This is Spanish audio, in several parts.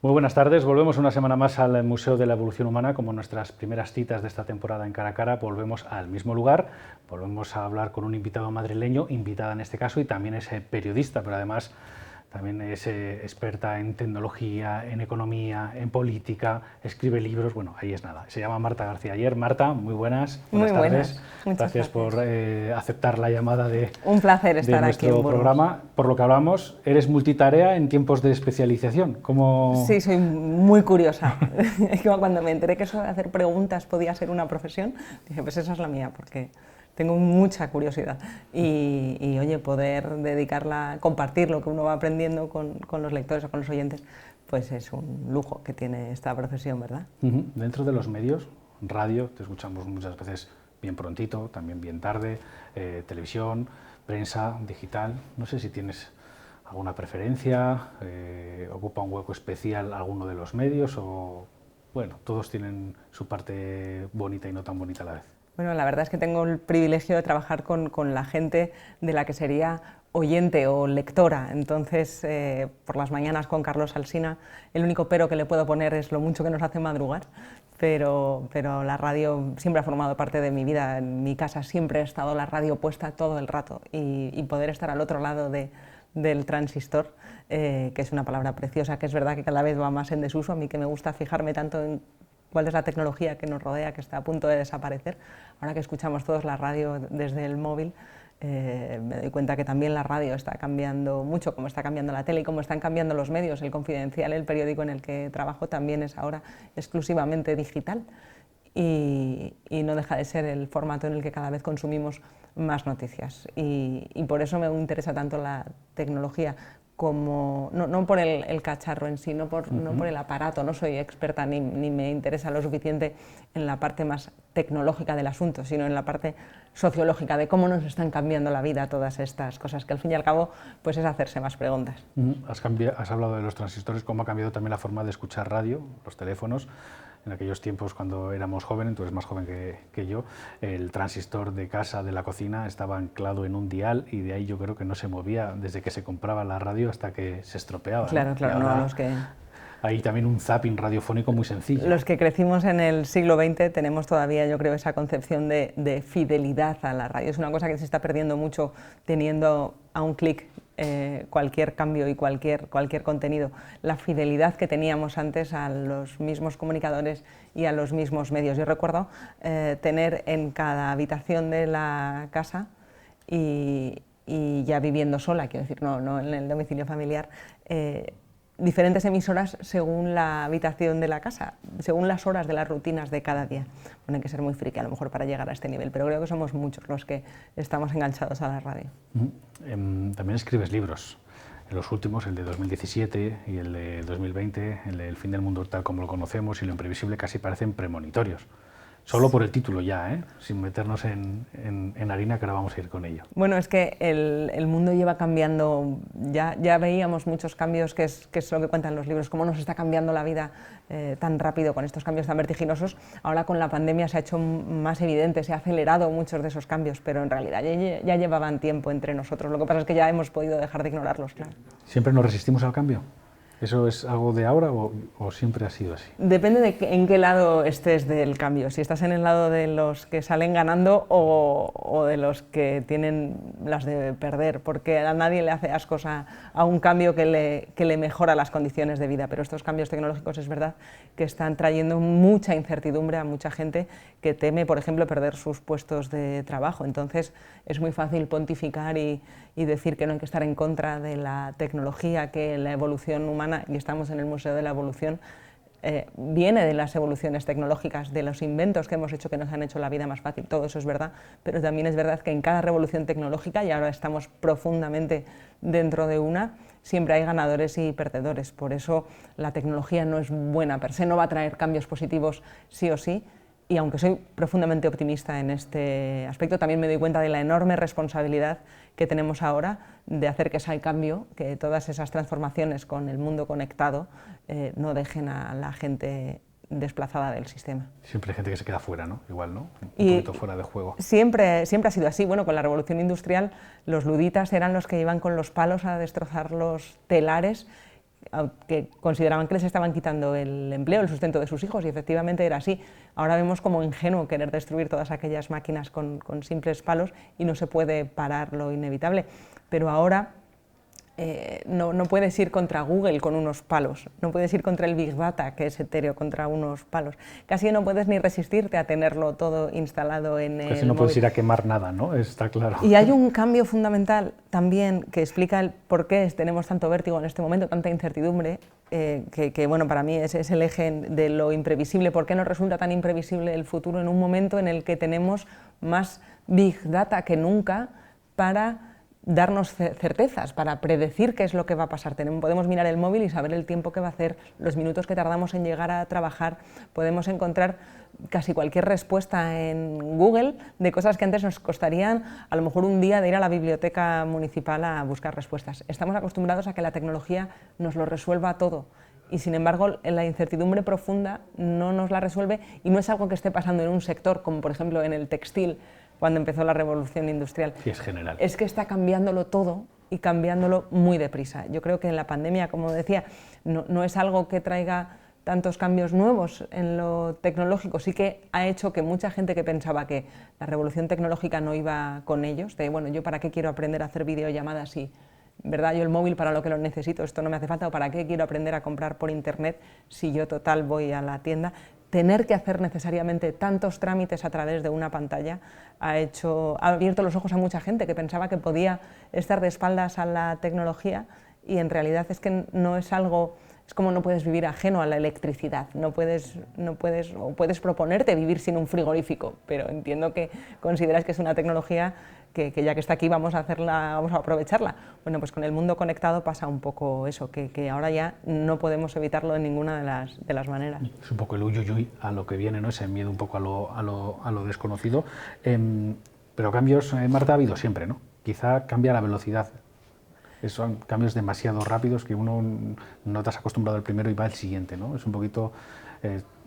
Muy buenas tardes, volvemos una semana más al Museo de la Evolución Humana, como nuestras primeras citas de esta temporada en Cara a Cara. Volvemos al mismo lugar, volvemos a hablar con un invitado madrileño, invitada en este caso, y también es periodista, pero además también es experta en tecnología, en economía, en política, escribe libros, bueno, ahí es nada. Se llama Marta García Aller. Marta, muy buenas, Muy tardes. buenas, muchas Gracias por aceptar la llamada Un placer de estar aquí en nuestro Burgos. programa. Por lo que hablamos, eres multitarea en tiempos de especialización. ¿Cómo? Sí, soy muy curiosa. Cuando me enteré que eso de hacer preguntas podía ser una profesión, dije, pues esa es la mía, porque tengo mucha curiosidad. Oye, poder dedicarla, compartir lo que uno va aprendiendo con los lectores o con los oyentes, pues es un lujo que tiene esta profesión, ¿verdad? Dentro de los medios, radio, te escuchamos muchas veces bien prontito, también bien tarde, televisión, prensa, digital. No sé si tienes alguna preferencia, ocupa un hueco especial alguno de los medios o, bueno, todos tienen su parte bonita y no tan bonita a la vez. Bueno, la verdad es que tengo el privilegio de trabajar con la gente de la que sería oyente o lectora. Entonces, por las mañanas con Carlos Alsina, el único pero que le puedo poner es lo mucho que nos hace madrugar, pero la radio siempre ha formado parte de mi vida. En mi casa siempre ha estado la radio puesta todo el rato y poder estar al otro lado del transistor, que es una palabra preciosa, que es verdad que cada vez va más en desuso. A mí que me gusta fijarme tanto en cuál es la tecnología que nos rodea, que está a punto de desaparecer. Ahora que escuchamos todos la radio desde el móvil, me doy cuenta que también la radio está cambiando mucho, como está cambiando la tele y como están cambiando los medios. El Confidencial, el periódico en el que trabajo, también es ahora exclusivamente digital y no deja de ser el formato en el que cada vez consumimos más noticias. Y por eso me interesa tanto la tecnología, como, no por el cacharro en sí, no por el aparato. No soy experta ni me interesa lo suficiente en la parte más tecnológica del asunto, sino en la parte sociológica de cómo nos están cambiando la vida todas estas cosas, que al fin y al cabo pues es hacerse más preguntas. Has hablado de los transistores, cómo ha cambiado también la forma de escuchar radio, los teléfonos. En aquellos tiempos, cuando éramos jóvenes, tú eres más joven que yo, el transistor de casa, de la cocina, estaba anclado en un dial y de ahí yo creo que no se movía desde que se compraba la radio hasta que se estropeaba. Claro, claro, no, los que... Hay también un zapping radiofónico muy sencillo. Los que crecimos en el siglo XX tenemos todavía, yo creo, esa concepción de fidelidad a la radio. Es una cosa que se está perdiendo mucho teniendo a un clic cualquier cambio y cualquier contenido. La fidelidad que teníamos antes a los mismos comunicadores y a los mismos medios. Yo recuerdo tener en cada habitación de la casa y ya viviendo sola, quiero decir, no en el domicilio familiar, diferentes emisoras según la habitación de la casa, según las horas de las rutinas de cada día. Bueno, hay que ser muy friki a lo mejor para llegar a este nivel, pero creo que somos muchos los que estamos enganchados a la radio. También escribes libros. En los últimos, el de 2017 y el de 2020, el de El fin del mundo tal como lo conocemos y Lo imprevisible, casi parecen premonitorios. Solo por el título ya, sin meternos en harina, que ahora vamos a ir con ello. Bueno, es que el mundo lleva cambiando, ya veíamos muchos cambios, que es lo que cuentan los libros, cómo nos está cambiando la vida tan rápido con estos cambios tan vertiginosos. Ahora con la pandemia se ha hecho más evidente, se ha acelerado muchos de esos cambios, pero en realidad ya llevaban tiempo entre nosotros. Lo que pasa es que ya hemos podido dejar de ignorarlos, claro. ¿Siempre nos resistimos al cambio? ¿Eso es algo de ahora o siempre ha sido así? Depende de en qué lado estés del cambio, si estás en el lado de los que salen ganando o de los que tienen las de perder, porque a nadie le hace ascos a un cambio que le mejora las condiciones de vida, pero estos cambios tecnológicos es verdad que están trayendo mucha incertidumbre a mucha gente que teme, por ejemplo, perder sus puestos de trabajo. Entonces es muy fácil pontificar y decir que no hay que estar en contra de la tecnología, que la evolución humana, y estamos en el Museo de la Evolución, viene de las evoluciones tecnológicas, de los inventos que hemos hecho que nos han hecho la vida más fácil. Todo eso es verdad, pero también es verdad que en cada revolución tecnológica, y ahora estamos profundamente dentro de una, siempre hay ganadores y perdedores. Por eso la tecnología no es buena per se, no va a traer cambios positivos sí o sí. Y aunque soy profundamente optimista en este aspecto, también me doy cuenta de la enorme responsabilidad que tenemos ahora de hacer que ese cambio, que todas esas transformaciones con el mundo conectado no dejen a la gente desplazada del sistema. Siempre hay gente que se queda fuera, ¿no? Igual, ¿no? Un poquito fuera de juego. Siempre ha sido así. Bueno, con la revolución industrial los luditas eran los que iban con los palos a destrozar los telares que consideraban que les estaban quitando el empleo, el sustento de sus hijos, y efectivamente era así. Ahora vemos como ingenuo querer destruir todas aquellas máquinas con simples palos y no se puede parar lo inevitable. Pero ahora no puedes ir contra Google con unos palos, no puedes ir contra el Big Data, que es etéreo, contra unos palos. Casi no puedes ni resistirte a tenerlo todo instalado en el Casi no móvil. puedes ir a quemar nada, ¿no? Está claro. Y hay un cambio fundamental también que explica el por qué tenemos tanto vértigo en este momento, tanta incertidumbre, que bueno, para mí es el eje de lo imprevisible. ¿Por qué nos resulta tan imprevisible el futuro en un momento en el que tenemos más Big Data que nunca para darnos certezas, para predecir qué es lo que va a pasar? Podemos mirar el móvil y saber el tiempo que va a hacer, los minutos que tardamos en llegar a trabajar, podemos encontrar casi cualquier respuesta en Google de cosas que antes nos costarían a lo mejor un día de ir a la biblioteca municipal a buscar respuestas. Estamos acostumbrados a que la tecnología nos lo resuelva todo y sin embargo la incertidumbre profunda no nos la resuelve, y no es algo que esté pasando en un sector como por ejemplo en el textil, cuando empezó la revolución industrial. Sí, es general. Es que está cambiándolo todo y cambiándolo muy deprisa. Yo creo que en la pandemia, como decía, no es algo que traiga tantos cambios nuevos en lo tecnológico, sí que ha hecho que mucha gente que pensaba que la revolución tecnológica no iba con ellos, de bueno, yo para qué quiero aprender a hacer videollamadas si, ¿verdad? Yo el móvil para lo que lo necesito, esto no me hace falta, o para qué quiero aprender a comprar por internet si yo total voy a la tienda. Tener que hacer necesariamente tantos trámites a través de una pantalla ha abierto los ojos a mucha gente que pensaba que podía estar de espaldas a la tecnología, y en realidad es que no es algo, es como no puedes vivir ajeno a la electricidad, o puedes proponerte vivir sin un frigorífico, pero entiendo que consideras que es una tecnología que ya que está aquí vamos a aprovecharla. Bueno, pues con el mundo conectado pasa un poco eso, que ahora ya no podemos evitarlo de ninguna de las maneras. Es un poco el uyuyuy a lo que viene, ¿no? Ese miedo un poco a lo desconocido. Pero cambios, Marta, ha habido siempre, ¿no? Quizá cambia la velocidad. Son cambios demasiado rápidos que uno no te has acostumbrado al primero y va al siguiente, ¿no? Es un poquito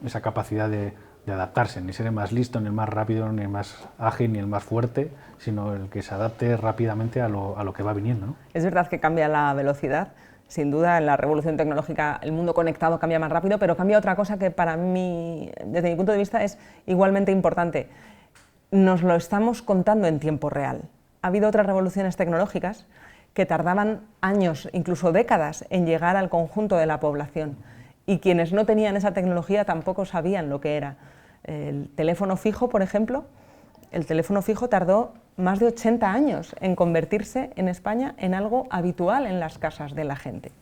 esa capacidad de adaptarse, ni ser el más listo, ni el más rápido, ni el más ágil, ni el más fuerte, sino el que se adapte rápidamente a lo que va viniendo, ¿no? Es verdad que cambia la velocidad, sin duda en la revolución tecnológica el mundo conectado cambia más rápido, pero cambia otra cosa que para mí, desde mi punto de vista, es igualmente importante. Nos lo estamos contando en tiempo real. Ha habido otras revoluciones tecnológicas que tardaban años, incluso décadas, en llegar al conjunto de la población, y quienes no tenían esa tecnología tampoco sabían lo que era. El teléfono fijo, por ejemplo, el teléfono fijo tardó más de 80 años en convertirse en España en algo habitual en las casas de la gente.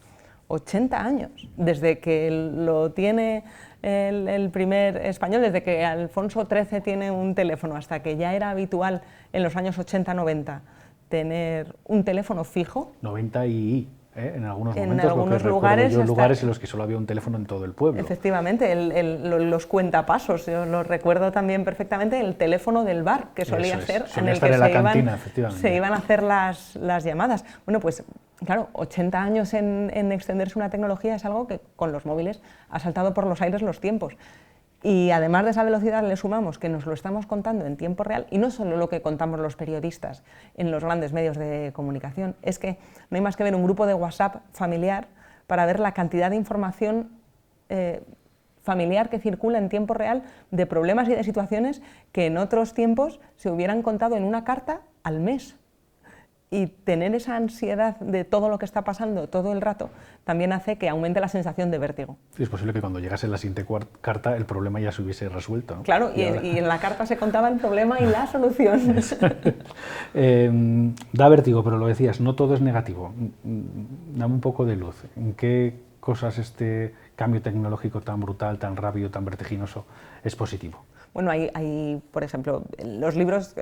80 años, desde que lo tiene el primer español, desde que Alfonso XIII tiene un teléfono, hasta que ya era habitual en los años 80-90 tener un teléfono fijo. 90 en algunos en momentos, algunos lugares, lugares en los que solo había un teléfono en todo el pueblo. Efectivamente, los cuentapasos, yo lo recuerdo también perfectamente, el teléfono del bar, que solía ser en el que se iban a hacer las llamadas. Bueno, pues claro, 80 años en extenderse una tecnología es algo que con los móviles ha saltado por los aires los tiempos. Y además de esa velocidad le sumamos que nos lo estamos contando en tiempo real, y no solo lo que contamos los periodistas en los grandes medios de comunicación, es que no hay más que ver un grupo de WhatsApp familiar para ver la cantidad de información familiar que circula en tiempo real de problemas y de situaciones que en otros tiempos se hubieran contado en una carta al mes. Y tener esa ansiedad de todo lo que está pasando todo el rato también hace que aumente la sensación de vértigo. Sí, es posible que cuando llegase la siguiente carta el problema ya se hubiese resuelto, ¿no? Claro, y en la carta se contaba el problema y la solución. Da vértigo, pero lo decías, no todo es negativo. Dame un poco de luz. ¿En qué cosas este cambio tecnológico tan brutal, tan rápido, tan vertiginoso es positivo? Bueno, hay, por ejemplo, los libros,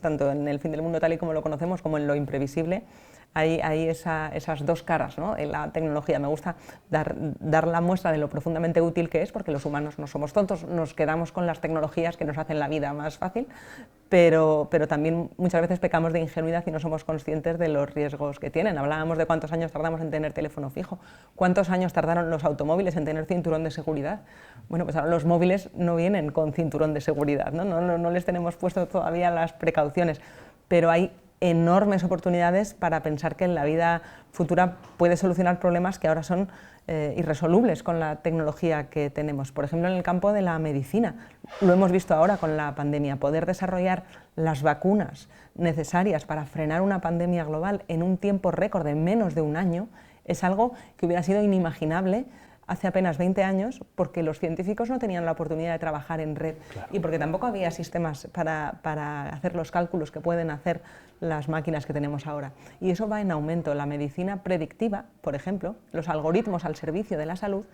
tanto en El fin del mundo tal y como lo conocemos, como en Lo imprevisible, hay esas dos caras, ¿no? En la tecnología me gusta dar la muestra de lo profundamente útil que es, porque los humanos no somos tontos, nos quedamos con las tecnologías que nos hacen la vida más fácil, pero también muchas veces pecamos de ingenuidad y no somos conscientes de los riesgos que tienen. Hablábamos de cuántos años tardamos en tener teléfono fijo, cuántos años tardaron los automóviles en tener cinturón de seguridad. Bueno, pues ahora los móviles no vienen con cinturón de seguridad, ¿no? No les tenemos puesto todavía las precauciones, pero hay enormes oportunidades para pensar que en la vida futura puede solucionar problemas que ahora son irresolubles con la tecnología que tenemos. Por ejemplo, en el campo de la medicina, lo hemos visto ahora con la pandemia, poder desarrollar las vacunas necesarias para frenar una pandemia global en un tiempo récord de menos de un año es algo que hubiera sido inimaginable hace apenas 20 años, porque los científicos no tenían la oportunidad de trabajar en red, claro, y porque tampoco había sistemas para hacer los cálculos que pueden hacer las máquinas que tenemos ahora. Y eso va en aumento. La medicina predictiva, por ejemplo, los algoritmos al servicio de la salud,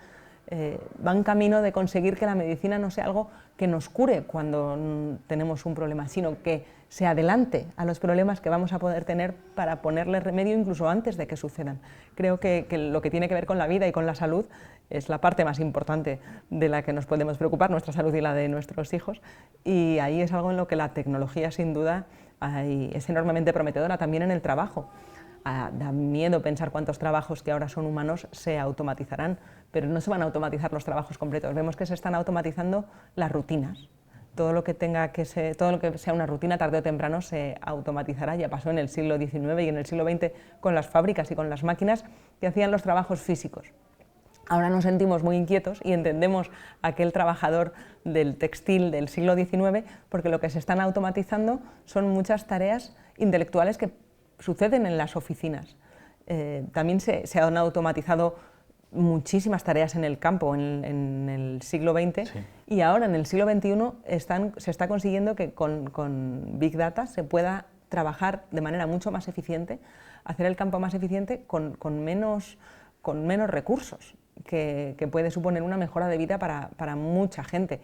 van camino de conseguir que la medicina no sea algo que nos cure cuando tenemos un problema, sino que se adelante a los problemas que vamos a poder tener para ponerle remedio incluso antes de que sucedan. Creo que lo que tiene que ver con la vida y con la salud es la parte más importante de la que nos podemos preocupar, nuestra salud y la de nuestros hijos, y ahí es algo en lo que la tecnología sin duda es enormemente prometedora, también en el trabajo. Da miedo pensar cuántos trabajos que ahora son humanos se automatizarán, pero no se van a automatizar los trabajos completos. Vemos que se están automatizando las rutinas. Todo lo que sea una rutina, tarde o temprano se automatizará. Ya pasó en el siglo XIX y en el siglo XX con las fábricas y con las máquinas que hacían los trabajos físicos. Ahora nos sentimos muy inquietos y entendemos a aquel trabajador del textil del siglo XIX, porque lo que se están automatizando son muchas tareas intelectuales que suceden en las oficinas. También se han automatizado muchísimas tareas en el campo en el siglo XX, sí, y ahora en el siglo XXI se está consiguiendo que con Big Data se pueda trabajar de manera mucho más eficiente, hacer el campo más eficiente con menos recursos, que puede suponer una mejora de vida para mucha gente.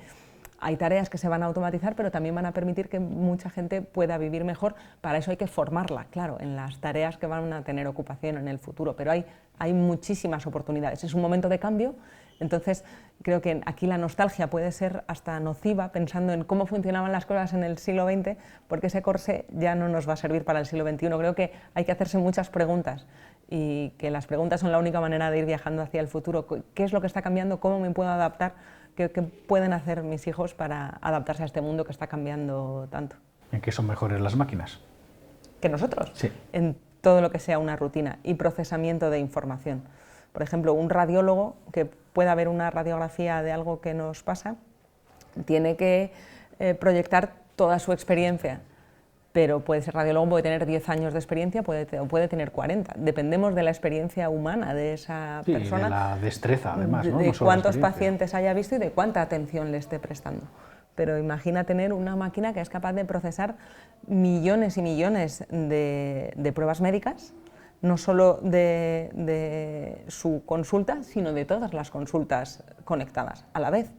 Hay tareas que se van a automatizar, pero también van a permitir que mucha gente pueda vivir mejor. Para eso hay que formarla, claro, en las tareas que van a tener ocupación en el futuro, pero hay muchísimas oportunidades. Es un momento de cambio, entonces creo que aquí la nostalgia puede ser hasta nociva, pensando en cómo funcionaban las cosas en el siglo XX, porque ese corsé ya no nos va a servir para el siglo XXI. Creo que hay que hacerse muchas preguntas, y que las preguntas son la única manera de ir viajando hacia el futuro. ¿Qué es lo que está cambiando? ¿Cómo me puedo adaptar? ¿Qué pueden hacer mis hijos para adaptarse a este mundo que está cambiando tanto? ¿En qué son mejores las máquinas? ¿Que nosotros? Sí. En todo lo que sea una rutina y procesamiento de información. Por ejemplo, un radiólogo que pueda ver una radiografía de algo que nos pasa, tiene que proyectar toda su experiencia, pero puede ser radiólogo, puede tener 10 años de experiencia, puede tener 40. Dependemos de la experiencia humana de esa persona. De la destreza, además, ¿no? De no solo cuántos pacientes haya visto y de cuánta atención le esté prestando. Pero imagina tener una máquina que es capaz de procesar millones y millones de pruebas médicas, no solo de su consulta, sino de todas las consultas conectadas a la vez.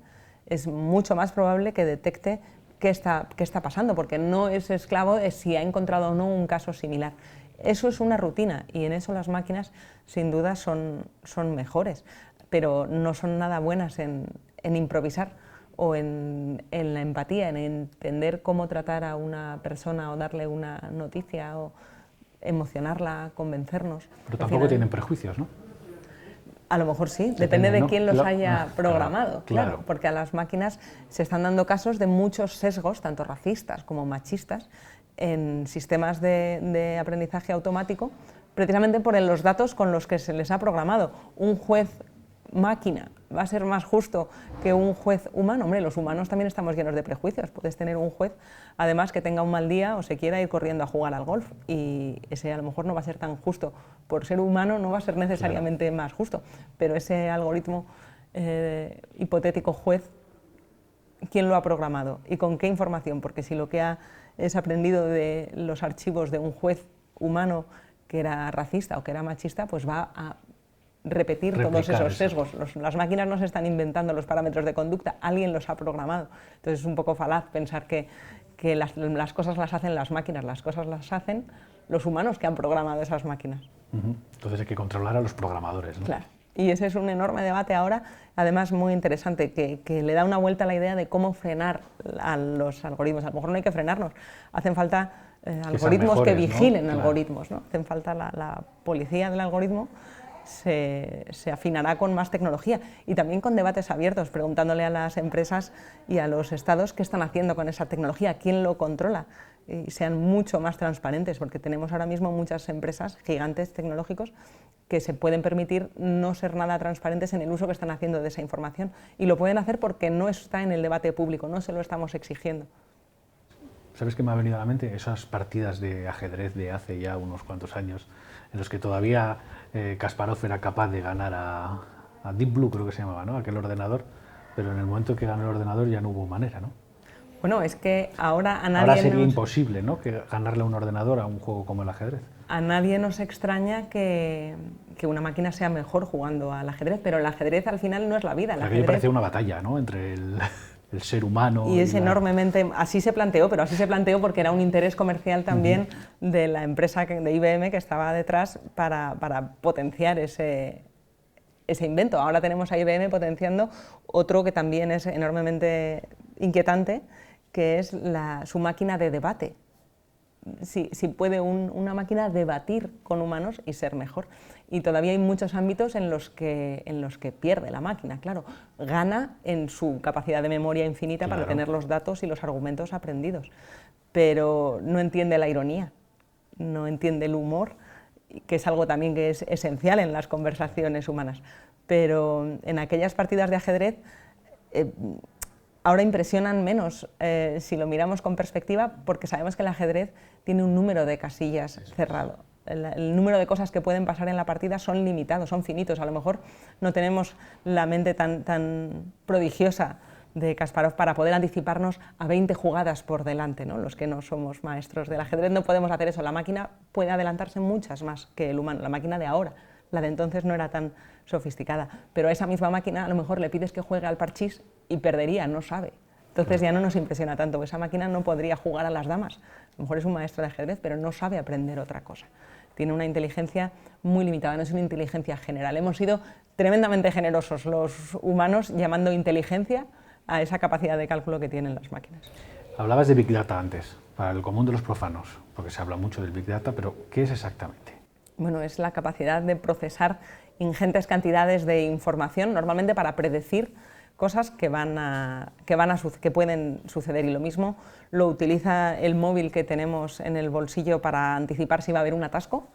Es mucho más probable que detecte qué está pasando, porque no es esclavo de si ha encontrado o no un caso similar. Eso es una rutina, y en eso las máquinas sin duda son mejores, pero no son nada buenas en improvisar o en la empatía, en entender cómo tratar a una persona o darle una noticia o emocionarla, convencernos. Pero tampoco tienen prejuicios, ¿no? A lo mejor sí, depende de quién los haya programado, claro, porque a las máquinas se están dando casos de muchos sesgos, tanto racistas como machistas, en sistemas de aprendizaje automático, precisamente por los datos con los que se les ha programado. Un juez máquina va a ser más justo que un juez humano. Hombre, los humanos también estamos llenos de prejuicios. Puedes tener un juez, además, que tenga un mal día o se quiera ir corriendo a jugar al golf, y ese a lo mejor no va a ser tan justo. Por ser humano no va a ser necesariamente más justo, pero ese algoritmo hipotético juez, ¿quién lo ha programado y con qué información? Porque si lo que es aprendido de los archivos de un juez humano que era racista o que era machista, pues va a replicar todos esos sesgos. Las máquinas no se están inventando los parámetros de conducta, alguien los ha programado. Entonces es un poco falaz pensar que las cosas las hacen las máquinas, las cosas las hacen los humanos que han programado esas máquinas. Entonces hay que controlar a los programadores, ¿no? Claro. Y ese es un enorme debate ahora, además muy interesante, que le da una vuelta a la idea de cómo frenar a los algoritmos. A lo mejor no hay que frenarnos, hacen falta algoritmos que vigilen, ¿no? Algoritmos, ¿no? Hacen falta la policía del algoritmo, se afinará con más tecnología y también con debates abiertos, preguntándole a las empresas y a los estados qué están haciendo con esa tecnología, quién lo controla, y sean mucho más transparentes, porque tenemos ahora mismo muchas empresas, gigantes tecnológicos, que se pueden permitir no ser nada transparentes en el uso que están haciendo de esa información, y lo pueden hacer porque no está en el debate público, no se lo estamos exigiendo. ¿Sabes qué me ha venido a la mente? Esas partidas de ajedrez de hace ya unos cuantos años, en los que todavía Kasparov era capaz de ganar a Deep Blue, creo que se llamaba, ¿no? Aquel ordenador, pero en el momento en que ganó el ordenador ya no hubo manera, ¿no? Bueno, es que ahora a nadie Ahora sería imposible, ¿no?, que ganarle a un ordenador a un juego como el ajedrez. A nadie nos extraña que una máquina sea mejor jugando al ajedrez, pero el ajedrez al final no es la vida. El ajedrez parece una batalla, ¿no?, entre el ser humano. Y es enormemente, así se planteó, pero así se planteó porque era un interés comercial también de la empresa de IBM que estaba detrás para potenciar ese invento. Ahora tenemos a IBM potenciando otro que también es enormemente inquietante, que es su máquina de debate. Si puede una máquina debatir con humanos y ser mejor. Y todavía hay muchos ámbitos en los que pierde la máquina, claro. Gana en su capacidad de memoria infinita, claro, para tener los datos y los argumentos aprendidos, pero no entiende la ironía, no entiende el humor, que es algo también que es esencial en las conversaciones humanas. Pero en aquellas partidas de ajedrez ahora impresionan menos si lo miramos con perspectiva, porque sabemos que el ajedrez tiene un número de casillas cerrado. El número de cosas que pueden pasar en la partida son limitados, son finitos. A lo mejor no tenemos la mente tan prodigiosa de Kasparov para poder anticiparnos a 20 jugadas por delante, ¿no? Los que no somos maestros del ajedrez no podemos hacer eso. La máquina puede adelantarse muchas más que el humano, la máquina de ahora. La de entonces no era tan sofisticada, pero a esa misma máquina a lo mejor le pides que juegue al parchís y perdería, no sabe. Entonces ya no nos impresiona tanto, esa máquina no podría jugar a las damas. A lo mejor es un maestro de ajedrez, pero no sabe aprender otra cosa. Tiene una inteligencia muy limitada, no es una inteligencia general. Hemos sido tremendamente generosos los humanos llamando inteligencia a esa capacidad de cálculo que tienen las máquinas. Hablabas de Big Data antes, para el común de los profanos, porque se habla mucho del Big Data, pero ¿qué es exactamente? Bueno, es la capacidad de procesar ingentes cantidades de información, normalmente para predecir cosas que pueden suceder, y lo mismo lo utiliza el móvil que tenemos en el bolsillo para anticipar si va a haber un atasco,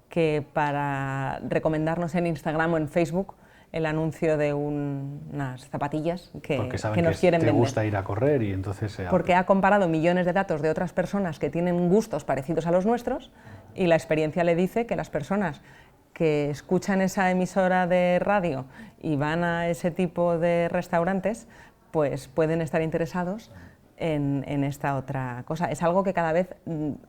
que para recomendarnos en Instagram o en Facebook el anuncio de unas zapatillas que nos quieren vender. Te gusta ir a correr y entonces... Porque ha comparado millones de datos de otras personas que tienen gustos parecidos a los nuestros, y la experiencia le dice que las personas que escuchan esa emisora de radio y van a ese tipo de restaurantes, pues pueden estar interesados en esta otra cosa. Es algo que cada vez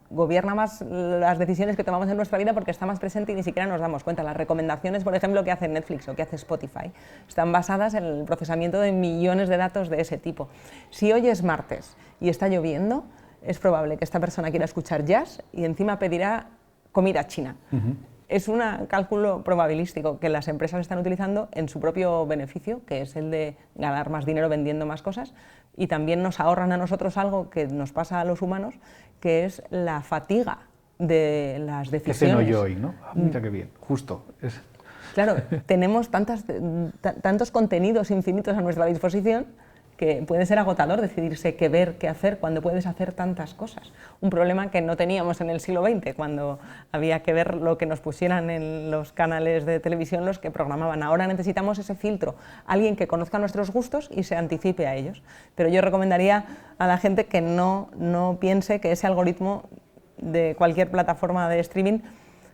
gobierna más las decisiones que tomamos en nuestra vida porque está más presente y ni siquiera nos damos cuenta. Las recomendaciones, por ejemplo, que hace Netflix o que hace Spotify, están basadas en el procesamiento de millones de datos de ese tipo. Si hoy es martes y está lloviendo, es probable que esta persona quiera escuchar jazz y encima pedirá comida china. Es un cálculo probabilístico que las empresas están utilizando en su propio beneficio, que es el de ganar más dinero vendiendo más cosas, y también nos ahorran a nosotros algo que nos pasa a los humanos, que es la fatiga de las decisiones. Ese no yo hoy, ¿no? Mira qué bien, justo. Claro, tenemos tantos contenidos infinitos a nuestra disposición que puede ser agotador decidirse qué ver, qué hacer, cuando puedes hacer tantas cosas. Un problema que no teníamos en el siglo XX, cuando había que ver lo que nos pusieran en los canales de televisión los que programaban. Ahora necesitamos ese filtro, alguien que conozca nuestros gustos y se anticipe a ellos. Pero yo recomendaría a la gente que no piense que ese algoritmo de cualquier plataforma de streaming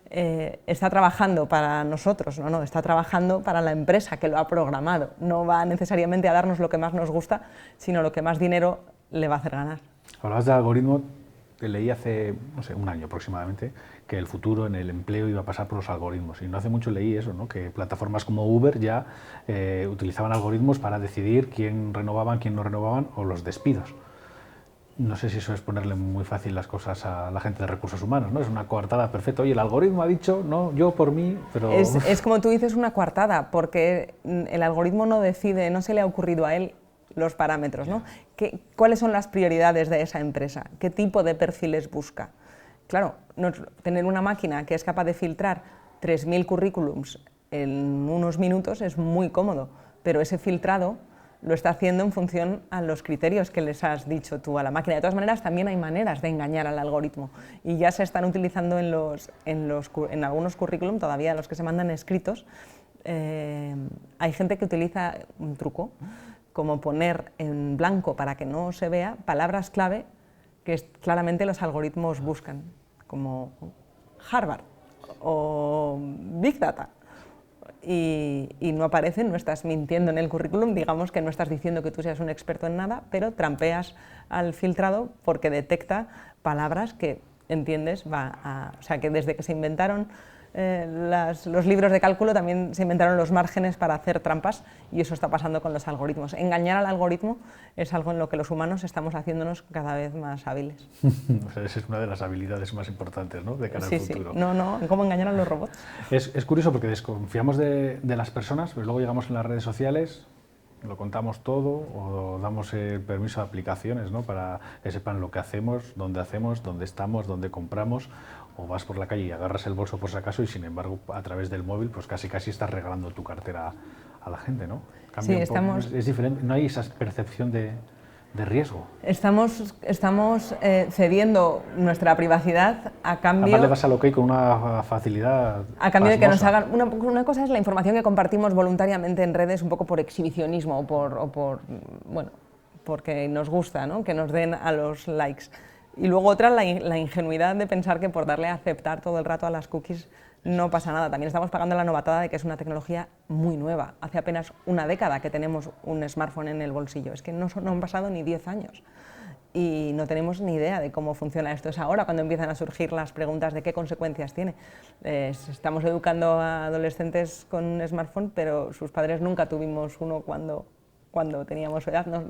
está trabajando para nosotros, no, está trabajando para la empresa que lo ha programado. No va necesariamente a darnos lo que más nos gusta, sino lo que más dinero le va a hacer ganar. Hablabas de algoritmo, leí hace, no sé, un año aproximadamente, que el futuro en el empleo iba a pasar por los algoritmos. Y no hace mucho leí eso, ¿no?, que plataformas como Uber ya utilizaban algoritmos para decidir quién renovaban, quién no renovaban, o los despidos. No sé si eso es ponerle muy fácil las cosas a la gente de recursos humanos, ¿no? Es una coartada perfecta. Oye, el algoritmo ha dicho, no, yo por mí, pero... Es como tú dices, una coartada, porque el algoritmo no decide, no se le ha ocurrido a él los parámetros, ¿no? ¿Cuáles son las prioridades de esa empresa? ¿Qué tipo de perfiles busca? Claro, tener una máquina que es capaz de filtrar 3.000 currículums en unos minutos es muy cómodo, pero ese filtrado lo está haciendo en función a los criterios que les has dicho tú a la máquina. De todas maneras, también hay maneras de engañar al algoritmo y ya se están utilizando en algunos currículum, todavía los que se mandan escritos. Hay gente que utiliza un truco, como poner en blanco para que no se vea palabras clave que claramente los algoritmos buscan, como Harvard o Big Data. Y no aparecen, no estás mintiendo en el currículum, digamos que no estás diciendo que tú seas un experto en nada, pero trampeas al filtrado porque detecta palabras que entiendes, o sea que desde que se inventaron los libros de cálculo también se inventaron los márgenes para hacer trampas y eso está pasando con los algoritmos. Engañar al algoritmo es algo en lo que los humanos estamos haciéndonos cada vez más hábiles. O sea, esa es una de las habilidades más importantes, ¿no?, de cara al futuro. Sí. No, cómo engañar a los robots. Es curioso porque desconfiamos de las personas, pero luego llegamos en las redes sociales, lo contamos todo o damos el permiso de aplicaciones, ¿no?, para que sepan lo que hacemos, dónde estamos, dónde compramos, o vas por la calle y agarras el bolso por si acaso y sin embargo a través del móvil pues casi estás regalando tu cartera a la gente, ¿no? Sí, es diferente, no hay esa percepción de riesgo. Estamos cediendo nuestra privacidad a cambio... Además le vas al OK con una facilidad a cambio de que nos pasmosa. hagan... Una cosa es la información que compartimos voluntariamente en redes un poco por exhibicionismo bueno, porque nos gusta, ¿no?, que nos den a los likes. Y luego otra, la ingenuidad de pensar que por darle a aceptar todo el rato a las cookies no pasa nada. También estamos pagando la novatada de que es una tecnología muy nueva. Hace apenas una década que tenemos un smartphone en el bolsillo. Es que no han pasado ni 10 años y no tenemos ni idea de cómo funciona esto. Es ahora cuando empiezan a surgir las preguntas de qué consecuencias tiene. Estamos educando a adolescentes con un smartphone, pero sus padres nunca tuvimos uno cuando teníamos su edad. ¿No?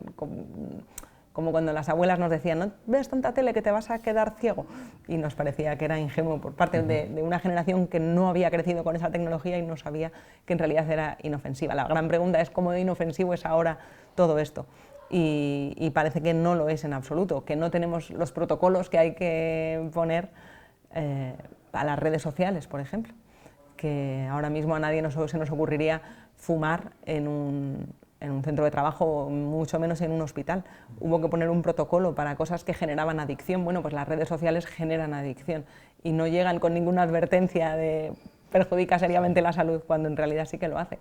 Como cuando las abuelas nos decían, no ves tanta tele que te vas a quedar ciego, y nos parecía que era ingenuo por parte de una generación que no había crecido con esa tecnología y no sabía que en realidad era inofensiva. La gran pregunta es cómo de inofensivo es ahora todo esto, y parece que no lo es en absoluto, que no tenemos los protocolos que hay que poner a las redes sociales, por ejemplo, que ahora mismo a nadie se nos ocurriría fumar en un centro de trabajo, mucho menos en un hospital. Hubo que poner un protocolo para cosas que generaban adicción. Bueno, pues las redes sociales generan adicción y no llegan con ninguna advertencia de perjudica seriamente la salud, cuando en realidad sí que lo hace.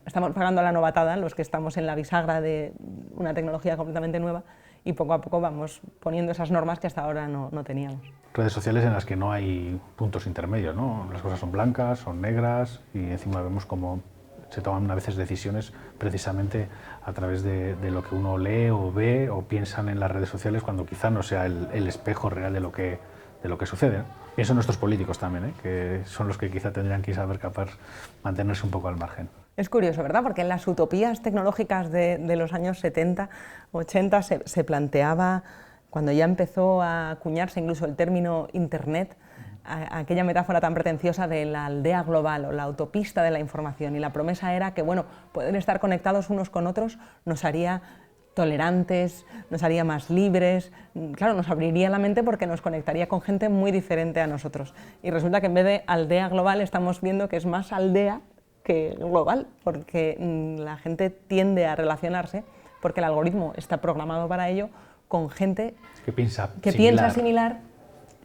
Estamos pagando la novatada, los que estamos en la bisagra de una tecnología completamente nueva, y poco a poco vamos poniendo esas normas que hasta ahora no teníamos. Redes sociales en las que no hay puntos intermedios, ¿no? Las cosas son blancas, son negras y encima vemos cómo se toman a veces decisiones precisamente a través de lo que uno lee o ve o piensan en las redes sociales, cuando quizá no sea el espejo real de lo que sucede, ¿no? Pienso en nuestros políticos también, que son los que quizá tendrían que saber mantenerse un poco al margen. Es curioso, ¿verdad? Porque en las utopías tecnológicas de los años 70, 80 se planteaba, cuando ya empezó a acuñarse incluso el término Internet, aquella metáfora tan pretenciosa de la aldea global o la autopista de la información, y la promesa era que, bueno, poder estar conectados unos con otros nos haría tolerantes, nos haría más libres, claro, nos abriría la mente porque nos conectaría con gente muy diferente a nosotros. Y resulta que en vez de aldea global estamos viendo que es más aldea que global, porque la gente tiende a relacionarse, porque el algoritmo está programado para ello, con gente que piensa similar.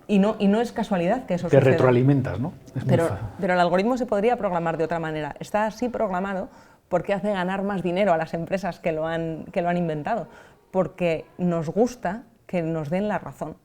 Y no es casualidad que eso suceda. Te retroalimentas, ¿no? Pero el algoritmo se podría programar de otra manera. Está así programado porque hace ganar más dinero a las empresas que lo han inventado, porque nos gusta que nos den la razón.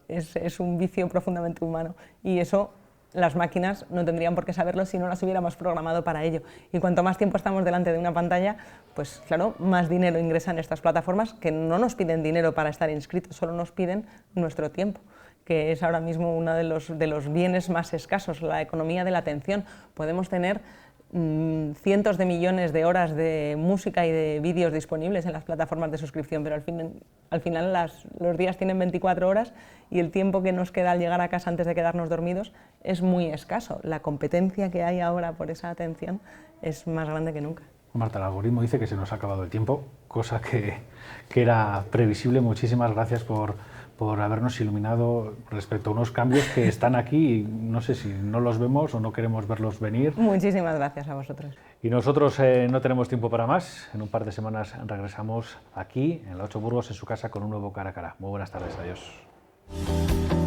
Es un vicio profundamente humano, y eso las máquinas no tendrían por qué saberlo si no las hubiéramos programado para ello. Y cuanto más tiempo estamos delante de una pantalla, pues claro, más dinero ingresan estas plataformas, que no nos piden dinero para estar inscritos, solo nos piden nuestro tiempo, que es ahora mismo uno de los bienes más escasos, la economía de la atención. Podemos tener cientos de millones de horas de música y de vídeos disponibles en las plataformas de suscripción, pero al final los días tienen 24 horas y el tiempo que nos queda al llegar a casa antes de quedarnos dormidos es muy escaso. La competencia que hay ahora por esa atención es más grande que nunca. Marta, el algoritmo dice que se nos ha acabado el tiempo, cosa que era previsible. Muchísimas gracias por por habernos iluminado respecto a unos cambios que están aquí y no sé si no los vemos o no queremos verlos venir. Muchísimas gracias a vosotros. Y nosotros no tenemos tiempo para más. En un par de semanas regresamos aquí, en la 8 Burgos, en su casa, con un nuevo Cara a Cara. Muy buenas tardes, adiós.